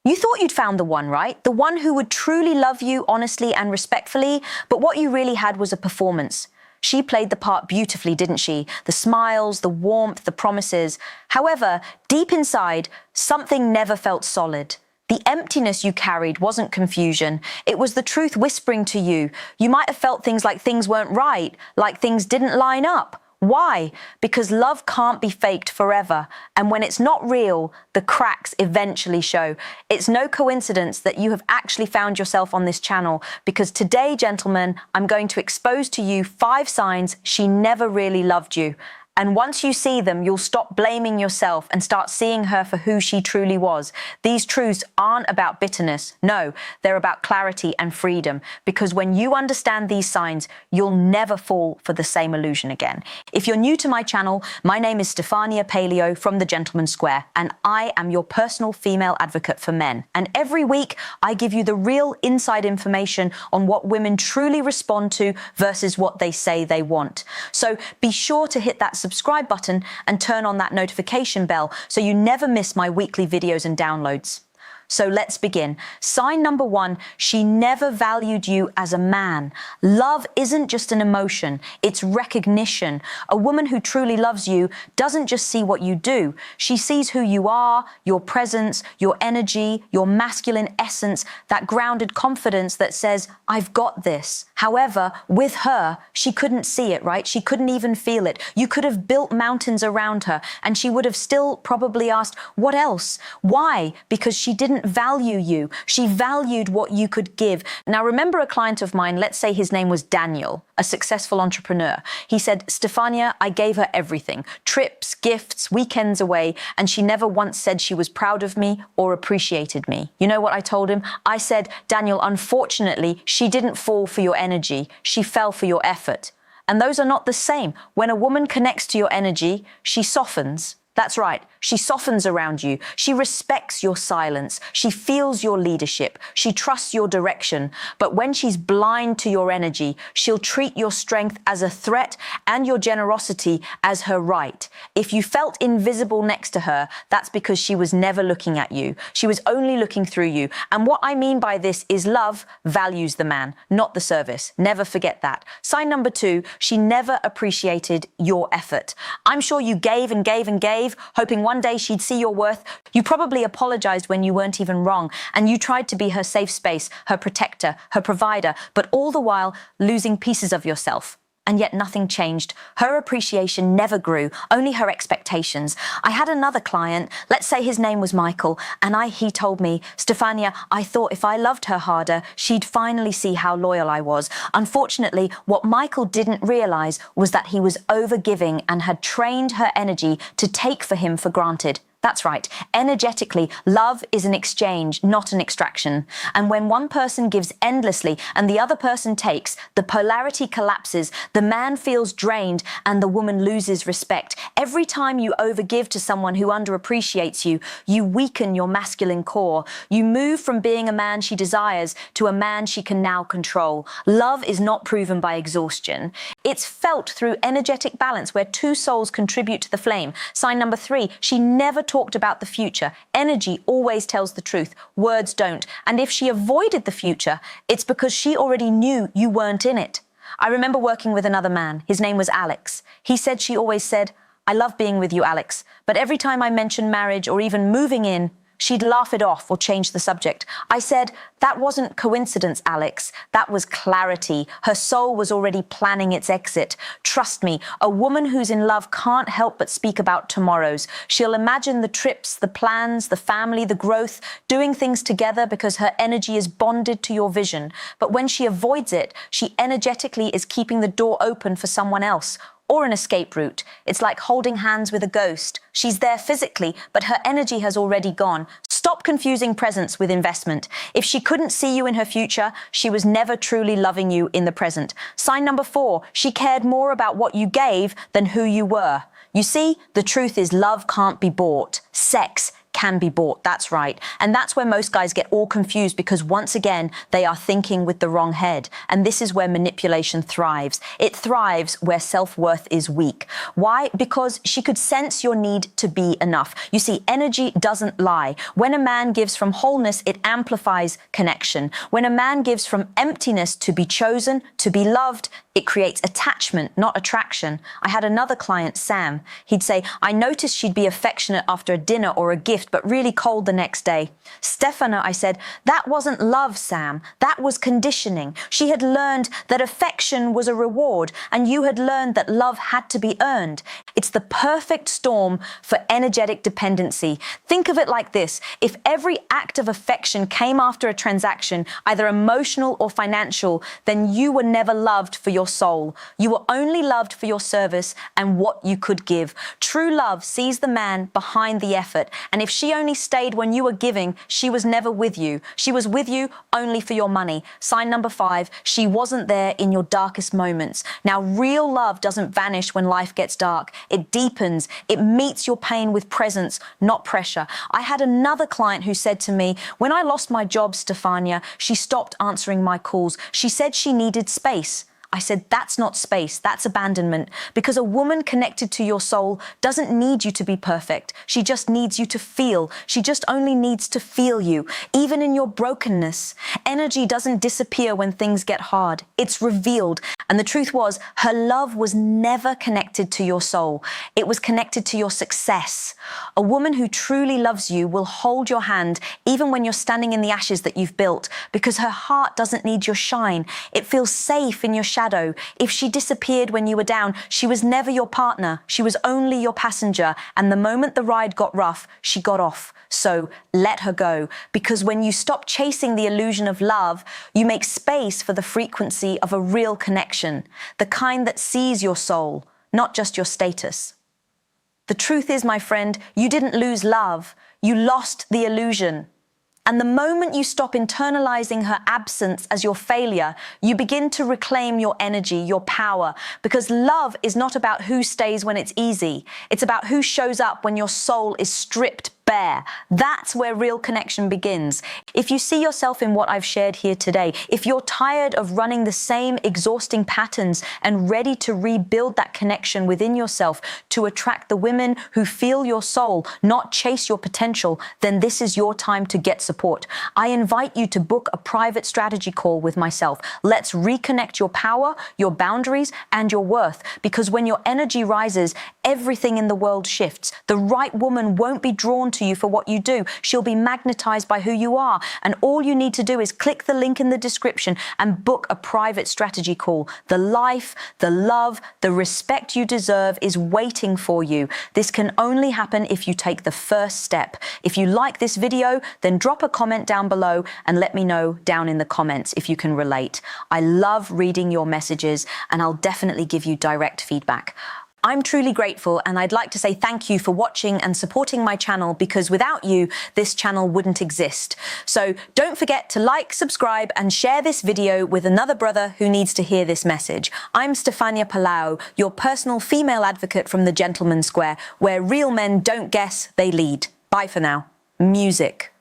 You thought you'd found the one, right? The one who would truly love you honestly and respectfully, but what you really had was a performance. She played the part beautifully, didn't she? The smiles, the warmth, the promises. However, deep inside, something never felt solid. The emptiness you carried wasn't confusion. It was the truth whispering to you. You might have felt things like things weren't right, like things didn't line up. Why? Because love can't be faked forever. And when it's not real, the cracks eventually show. It's no coincidence that you have actually found yourself on this channel, because today, gentlemen, I'm going to expose to you 5 signs she never really loved you. And once you see them, you'll stop blaming yourself and start seeing her for who she truly was. These truths aren't about bitterness. No, they're about clarity and freedom. Because when you understand these signs, you'll never fall for the same illusion again. If you're new to my channel, my name is Stefania Puleo from The Gentleman's Square, and I am your personal female advocate for men. And every week, I give you the real inside information on what women truly respond to versus what they say they want. So be sure to hit that subscribe button and turn on that notification bell so you never miss my weekly videos and downloads. So let's begin. Sign number 1, she never valued you as a man. Love isn't just an emotion, it's recognition. A woman who truly loves you doesn't just see what you do. She sees who you are, your presence, your energy, your masculine essence, that grounded confidence that says, I've got this. However, with her, she couldn't see it, right? She couldn't even feel it. You could have built mountains around her and she would have still probably asked, what else? Why? Because she didn't value you. She valued what you could give. Now, remember a client of mine, let's say his name was Daniel, a successful entrepreneur. He said, Stefania, I gave her everything, trips, gifts, weekends away, and she never once said she was proud of me or appreciated me. You know what I told him? I said, Daniel, unfortunately, she didn't fall for your energy. She fell for your effort. And those are not the same. When a woman connects to your energy, she softens. That's right. She softens around you. She respects your silence. She feels your leadership. She trusts your direction. But when she's blind to your energy, she'll treat your strength as a threat and your generosity as her right. If you felt invisible next to her, that's because she was never looking at you. She was only looking through you. And what I mean by this is love values the man, not the service. Never forget that. Sign number 2, she never appreciated your effort. I'm sure you gave and gave and gave, hoping one day she'd see your worth. You probably apologized when you weren't even wrong, and you tried to be her safe space, her protector, her provider, but all the while losing pieces of yourself. And yet nothing changed. Her appreciation never grew, only her expectations. I had another client, let's say his name was Michael, and he told me, Stefania, I thought if I loved her harder, she'd finally see how loyal I was. Unfortunately, what Michael didn't realize was that he was overgiving and had trained her energy to take for him for granted. That's right. Energetically, love is an exchange, not an extraction. And when one person gives endlessly and the other person takes, the polarity collapses, the man feels drained and the woman loses respect. Every time you overgive to someone who underappreciates you, you weaken your masculine core. You move from being a man she desires to a man she can now control. Love is not proven by exhaustion. It's felt through energetic balance where 2 souls contribute to the flame. Sign number 3, she never talked about the future. Energy always tells the truth. Words don't. And if she avoided the future, it's because she already knew you weren't in it. I remember working with another man. His name was Alex. He said she always said, I love being with you, Alex. But every time I mentioned marriage or even moving in, she'd laugh it off or change the subject. I said, that wasn't coincidence, Alex. That was clarity. Her soul was already planning its exit. Trust me, a woman who's in love can't help but speak about tomorrows. She'll imagine the trips, the plans, the family, the growth, doing things together because her energy is bonded to your vision. But when she avoids it, she energetically is keeping the door open for someone else. Or an escape route. It's like holding hands with a ghost. She's there physically, but her energy has already gone. Stop confusing presence with investment. If she couldn't see you in her future, she was never truly loving you in the present. Sign number 4, she cared more about what you gave than who you were. You see, the truth is love can't be bought. Sex can be bought. That's right. And that's where most guys get all confused, because once again, they are thinking with the wrong head. And this is where manipulation thrives. It thrives where self-worth is weak. Why? Because she could sense your need to be enough. You see, energy doesn't lie. When a man gives from wholeness, it amplifies connection. When a man gives from emptiness, to be chosen, to be loved, it creates attachment, not attraction. I had another client, Sam. He'd say, I noticed she'd be affectionate after a dinner or a gift, but really cold the next day. Stefania, I said, that wasn't love, Sam. That was conditioning. She had learned that affection was a reward, and you had learned that love had to be earned. It's the perfect storm for energetic dependency. Think of it like this. If every act of affection came after a transaction, either emotional or financial, then you were never loved for your soul. You were only loved for your service and what you could give. True love sees the man behind the effort. And if she only stayed when you were giving, she was never with you. She was with you only for your money. Sign number 5, she wasn't there in your darkest moments. Now, real love doesn't vanish when life gets dark. It deepens. It meets your pain with presence, not pressure. I had another client who said to me, when I lost my job, Stefania, she stopped answering my calls. She said she needed space. I said, that's not space, that's abandonment. Because a woman connected to your soul doesn't need you to be perfect. She just needs you to feel. She just only needs to feel you, even in your brokenness. Energy doesn't disappear when things get hard. It's revealed. And the truth was, her love was never connected to your soul. It was connected to your success. A woman who truly loves you will hold your hand even when you're standing in the ashes that you've built, because her heart doesn't need your shine. It feels safe in your shadow. If she disappeared when you were down, she was never your partner. She was only your passenger. And the moment the ride got rough, she got off. So let her go. Because when you stop chasing the illusion of love, you make space for the frequency of a real connection, the kind that sees your soul, not just your status. The truth is, my friend, you didn't lose love. You lost the illusion. And the moment you stop internalizing her absence as your failure, you begin to reclaim your energy, your power. Because love is not about who stays when it's easy. It's about who shows up when your soul is stripped bare. That's where real connection begins. If you see yourself in what I've shared here today, if you're tired of running the same exhausting patterns and ready to rebuild that connection within yourself to attract the women who feel your soul, not chase your potential, then this is your time to get support. I invite you to book a private strategy call with myself. Let's reconnect your power, your boundaries, and your worth. Because when your energy rises, everything in the world shifts. The right woman won't be drawn to you for what you do. She'll be magnetized by who you are. And all you need to do is click the link in the description and book a private strategy call. The life, the love, the respect you deserve is waiting for you. This can only happen if you take the first step. If you like this video, then drop a comment down below and let me know down in the comments if you can relate. I love reading your messages, and I'll definitely give you direct feedback. I'm truly grateful, and I'd like to say thank you for watching and supporting my channel, because without you, this channel wouldn't exist. So don't forget to like, subscribe, and share this video with another brother who needs to hear this message. I'm Stefania Puleo, your personal female advocate from the Gentleman's Square, where real men don't guess, they lead. Bye for now. Music.